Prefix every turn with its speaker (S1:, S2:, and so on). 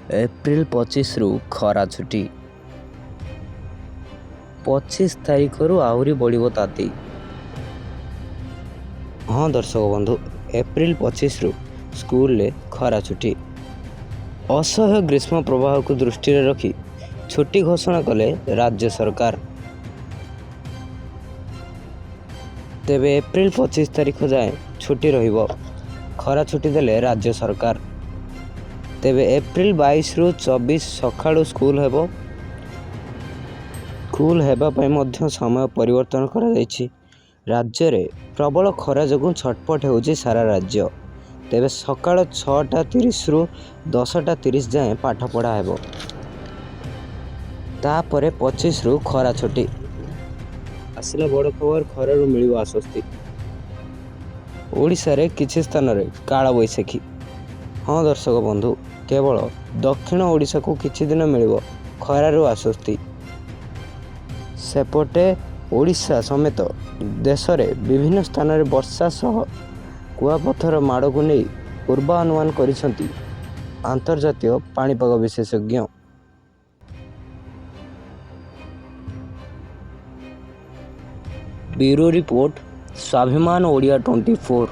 S1: April 25 रु खरा छुट्टी 25 तारीख रु आहरी बढ़ ताती। हाँ दर्शक बंधु, एप्रिल 25 रु स्कूल ले खरा छुट्टी। असह्य ग्रीष्म प्रवाह को दृष्टि रखी छुट्टी घोषणा कले राज्य सरकार। तेबे एप्रिल 25 तारीख जाए छुट्टी रहिबो, खरा छुट्टी देले राज्य सरकार। तेबे एप्रिल 22 रु 24 सकाळु स्कूल हेबो। स्कूल हेबा पई मध्य समय परिवर्तन करा जायछि। राज्य रे प्रबल खरा जगु छटपट हेउछि सारा राज्य। तेबे सकाळ 6:30 रु 10:30 जाए पाठ पढ़ा हेबो। तापरे 25 रु खरा छुट्टी। आसिला बड़ खबर, खरारु मिलिबो आश्वस्ति। ओडिशा रे किछि स्थान रे काळ बैसाखी। हाँ दर्शक बंधु, केवल दक्षिण ओडिशा को किछि दिन मिलिबो खरारु आश्वस्ति। सेपटे ओडिशा समेत देश रे विभिन्न स्थान रे वर्षा सह कुआपथर माड़ को नहीं पूर्वानुमान करिसंती अंतर्जातीय पाणीपाग विशेषज्ञ। ब्यूरो रिपोर्ट, स्वाभिमान ओडिया 24।